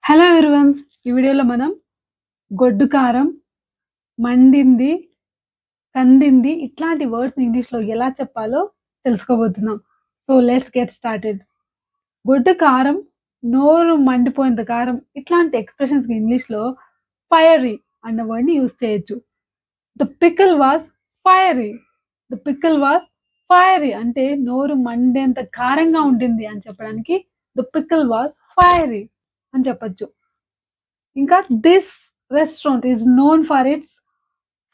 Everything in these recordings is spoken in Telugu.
Hello everyone. ఈ వీడియోలో మనం గొడ్డు కారం, మండింది, కందింది ఇట్లాంటి వర్డ్స్ ఇంగ్లీష్‌లో ఎలా చెప్పాలో తెలుసుకోబోతున్నాం. So let's get started. గొడ్డు కారం, నోరు మండిపోయేంత కారం ఇట్లాంటి ఎక్స్‌ప్రెషన్స్‌కి ఇంగ్లీష్‌లో ఫైరీ అన్న వర్డ్‌ని యూజ్ చేయొచ్చు. The pickle was fiery. The pickle was fiery అంటే నోరు మండేంత కారంగా ఉండింది అని చెప్పడానికి ద పికిల్ వాస్ ఫైరీ అని చెప్పొచ్చు. ఇంకా this restaurant is known for it's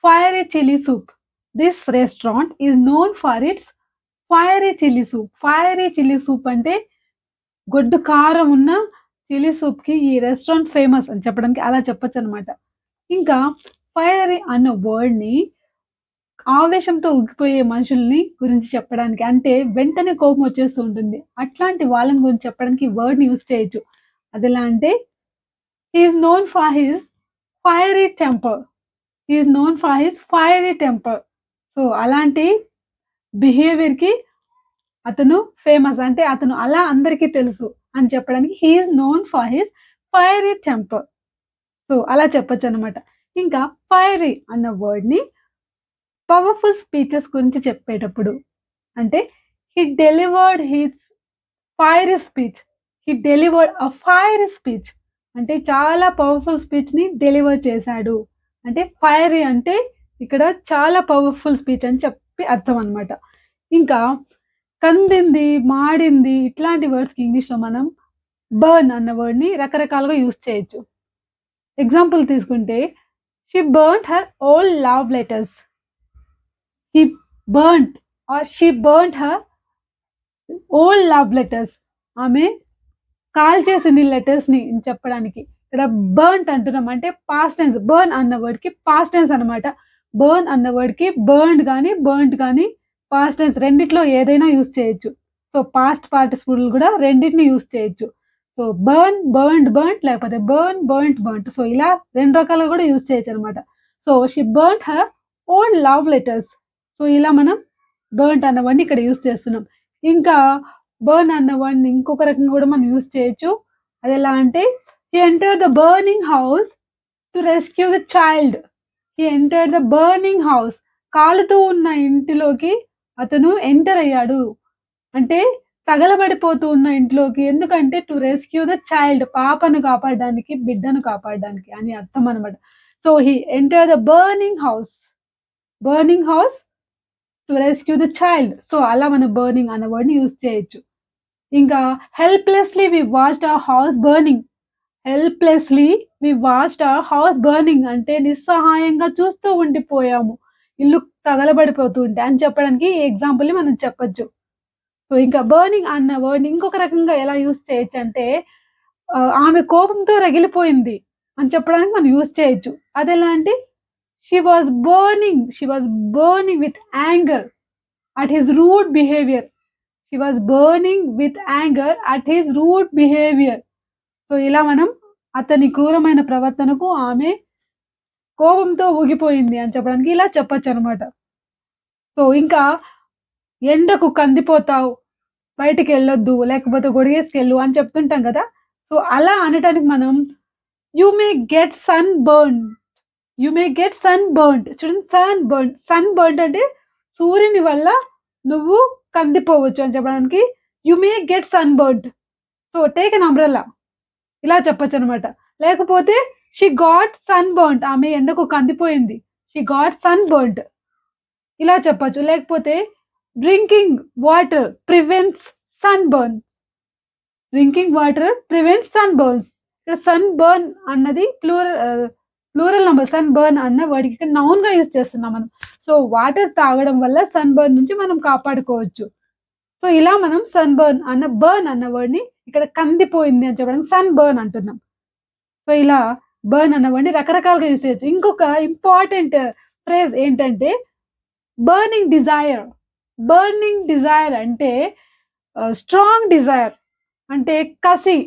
fiery chilli soup. This restaurant is known for it's fiery chilli soup. Fiery chilli soup అంటే గొడ్డు కారం ఉన్న చిల్లీ సూప్‌కి ఈ రెస్టారెంట్ ఫేమస్ అని చెప్పడానికి అలా చెప్పొచ్చనమాట. ఇంకా ఫైరీ అన్న వర్డ్‌ని ఆవేశంతో ఊగిపోయే మనుషుల్ని గురించి చెప్పడానికి అంటే వెంటనే కోపం వచ్చేస్తూ ఉంటుంది. అట్లాంటి వాళ్ళని గురించి చెప్పడానికి ఈ వర్డ్‌ని యూజ్ చేయొచ్చు. అదెలా అంటే he is known for his fiery temper. He is known for his fiery temper. So, అలాంటి బిహేవియర్‌కి అతను ఫేమస్. అంటే అతను అలా అందరికీ తెలుసు అని చెప్పడానికి he is known for his fiery temper. So, అలా చెప్పొచ్చనమాట. ఇంకా ఫైరీ అన్న వర్డ్‌ని పవర్‌ఫుల్ స్పీచెస్ గురించి చెప్పేటప్పుడు అంటే హి డెలివర్డ్ హిస్ ఫైరీ స్పీచ్. హి డెలివర్డ్ ఎ ఫైరీ స్పీచ్. అంటే చాలా పవర్‌ఫుల్ స్పీచ్‌ని డెలివర్ చేశాడు. అంటే ఫైరీ అంటే ఇక్కడ చాలా పవర్‌ఫుల్ స్పీచ్ అని చెప్పి అర్థం అన్నమాట. ఇంకా కందింది, మాడింది ఇట్లాంటి వర్డ్స్‌కి ఇంగ్లీష్‌లో మనం బర్న్ అన్న వర్డ్‌ని రకరకాలుగా యూజ్ చేయొచ్చు. ఎగ్జాంపుల్ తీసుకుంటే she burnt her old love letters. He burnt or she burnt her old love letters. ఆమె కాల్చేసింది లెటర్స్‌ని అని చెప్పడానికి. ఇక్కడ బర్న్ట్ అంటున్నాం అంటే పాస్ట్ టెన్స్. బర్న్ అన్న వర్డ్‌కి పాస్ట్ టెన్స్ అనమాట. బర్న్ అన్న వర్డ్‌కి బర్న్డ్ గాని, బర్న్ట్ గాని పాస్ట్ టెన్స్ రెండిట్లో ఏదైనా యూజ్ చేయొచ్చు. సో, పాస్ట్ పార్టిసిపుల్ గూడా రెండిటిని యూజ్ చేయొచ్చు. సో, బర్న్, బర్న్డ్, బర్న్ట్ లేకపోతే బర్న్, బర్న్ట్, బర్న్ట్. సో, ఇలా 2 రకాలుగా గూడా యూజ్ చేయొచ్చనమాట. So, she burnt her old love letters. So, ఇలా మనం బర్న్ట్ అన్న వర్డ్‌ని ఇక్కడ యూజ్ చేస్తున్నాం. ఇంకా బర్న్ అన్న వర్డ్‌ని ఇంకొక రకంగా గూడా మనం యూజ్ చేయొచ్చు. అదెలా అంటే he entered the burning house to rescue the child. He entered the burning house. కాలుతూ ఉన్న ఇంటిలోకి అతను ఎంటర్ అయ్యాడు. అంటే తగలబడిపోతూ ఉన్న ఇంట్లోకి. ఎందుకంటే టు రెస్క్యూ ద చైల్డ్ పాపను కాపాడడానికి, బిడ్డను కాపాడడానికి అని అర్థం అన్నమాట. So, he entered the burning house. Burning house to rescue the child. So, అలా మనం బర్నింగ్ అన్న వర్డ్‌ని యూజ్ చేయొచ్చు. ఇంకా helplessly we watched our house burning. Helplessly we watched our house burning అంటే నిస్సహాయంగా చూస్తూ ఉండిపోయాము. ఇల్లు తగలబడిపోతూ ఉంటే అని చెప్పడానికి ఈ ఎగ్జాంపుల్‌ని మనం చెప్పొచ్చు. సో, ఇంకా బర్నింగ్ అన్న వర్డ్‌ని ఇంకొక రకంగా ఎలా యూజ్ చేయొచ్చంటే ఆమె కోపంతో రగిలిపోయింది అని చెప్పడానికి మనం యూజ్ చేయొచ్చు. అదెలా అంటే she was burning with anger at his rude behaviour. She was burning with anger at his rude behaviour. So, ఇలా మనం అతని క్రూరమైన ప్రవర్తనకు ఆమె కోపంతో ఊగిపోయింది అని చెప్పడానికి ఇలా చెప్పొచ్చనమాట. సో, ఇంకా ఎండకు కందిపోతావు, బయటికెళ్ళొద్దు, లేకపోతే గొడిగేసుకెళ్ళు అని చెప్తుంటాం గదా! సో, అలా అనటానికి మనం you may get sunburned. You may get sunburned. చూడండి సన్ బర్న్డ్. సన్ బర్న్డ్ అంటే సూర్యుని వల్ల నువ్వు కందిపోవచ్చు అని చెప్పడానికి you may get sunburned. So, take an umbrella ఇలా చెప్పొచ్చనమాట. లేకపోతే షీ గాట్ సన్ బర్న్డ్. ఆమె ఎండకు కందిపోయింది. షీ గాట్ సన్ బర్న్డ్ ఇలా చెప్పొచ్చు. లేకపోతే drinking water prevents sunburn. Drinking water prevents sunburns. ఇక్కడ సన్ బర్న్ అన్నది ప్లూరల్ నంబర్. సన్ బర్న్ అన్న వర్డ్‌కి ఇక్కడ నౌన్‌గా యూజ్ చేస్తున్నాం మనం. సో, వాటర్ తాగడం వల్ల సన్ బర్న్ నుంచి మనం కాపాడుకోవచ్చు. సో, ఇలా మనం సన్ బర్న్ అన్న వర్డ్‌ని ఇక్కడ కందిపోయింది అని చెప్పడానికి సన్ బర్న్ అంటున్నాం. సో, ఇలా బర్న్ అన్న వర్డ్‌ని రకరకాలుగా యూజ్ చేయొచ్చు. ఇంకొక ఇంపార్టెంట్ ఫ్రేజ్ ఏంటంటే బర్నింగ్ డిజైర్. బర్నింగ్ డిజైర్ అంటే స్ట్రాంగ్ డిజైర్ అంటే కసి.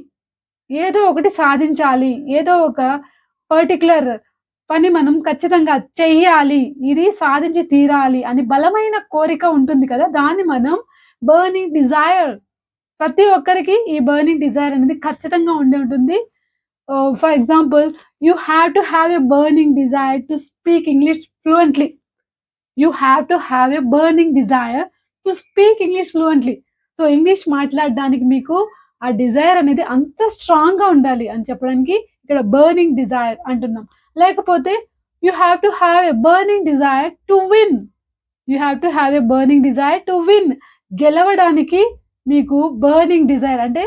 ఏదో ఒకటి సాధించాలి. ఏదో ఒక పర్టిక్యులర్ పని మనం ఖచ్చితంగా చెయ్యాలి. ఇది సాధించి తీరాలి అని బలమైన కోరిక ఉంటుంది కదా! దాన్ని మనం బర్నింగ్ డిజైర్. ప్రతి ఒక్కరికి ఈ బర్నింగ్ డిజైర్ అనేది ఖచ్చితంగా ఉండే ఉంటుంది. For example, you have to have a burning desire to speak English fluently. You have to have a burning desire to speak English fluently. So English మాట్లాడడానికి మీకు ఆ డిజైర్ అనేది అంత స్ట్రాంగ్‌గా ఉండాలి అని చెప్పడానికి ఇక్కడ బర్నింగ్ డిజైర్ అంటున్నాం. లేకపోతే you have to have a burning desire to win. You have to have a burning desire to win. గెలవడానికి మీకు బర్నింగ్ డిజైర్ అంటే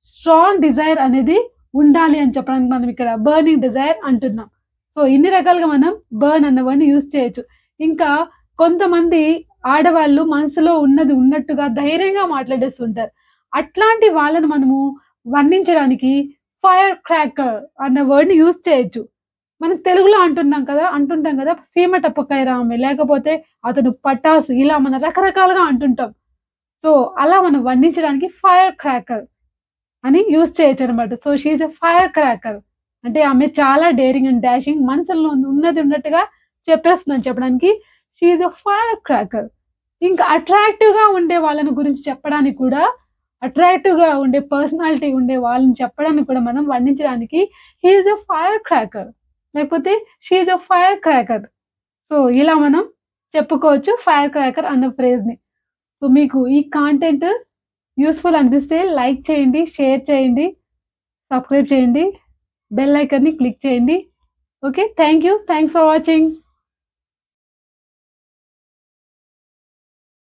స్ట్రాంగ్ డిజైర్ అనేది ఉండాలి అని చెప్పడానికి మనం ఇక్కడ బర్నింగ్ డిజైర్ అంటున్నాం. సో ఇన్ని రకాలుగా మనం బర్న్ అన్న వర్డ్‌ని యూజ్ చేయొచ్చు. ఇంకా కొంతమంది ఆడవాళ్ళు మనసులో ఉన్నది ఉన్నట్టుగా ధైర్యంగా మాట్లాడేస్తుంటారు. అట్లాంటి వాళ్ళని మనము వర్ణించడానికి ఫైర్ క్రాకర్ అన్న వర్డ్‌ని యూజ్ చేయొచ్చు. మనం తెలుగులో అంటుంటాం కదా! సీమ టపకాయ రామే లేకపోతే అతను పటాసు ఇలా మనం రకరకాలుగా అంటుంటాం. సో, అలా మనం వర్ణించడానికి ఫైర్ క్రాకర్ అని యూజ్ చేయొచ్చనమాట. So, she is a fire cracker. అంటే ఆమె చాలా డేరింగ్ అండ్ డాషింగ్ మనసులో ఉన్నది ఉన్నట్టుగా చెప్పేస్తుందని చెప్పడానికి she is a fire cracker. ఇంకా అట్రాక్టివ్‌గా ఉండే వాళ్ళని గురించి చెప్పడానికి కూడా అట్రాక్టివ్‌గా ఉండే పర్సనాలిటీ ఉండే వాళ్ళని చెప్పడానికి కూడా మనం వర్ణించడానికి he is a fire cracker లేకపోతే she is a fire cracker. So, ఇలా మనం చెప్పుకోవచ్చు ఫైర్ క్రాకర్ అన్న ఫ్రేజ్‌ని. సో, మీకు ఈ కాంటెంట్ యూజ్‌ఫుల్ అనిపిస్తే లైక్ చేయండి, షేర్ చేయండి, సబ్స్క్రైబ్ చేయండి, బెల్ ఐకాన్‌ని క్లిక్ చేయండి. Okay. Thank you. Thanks for watching.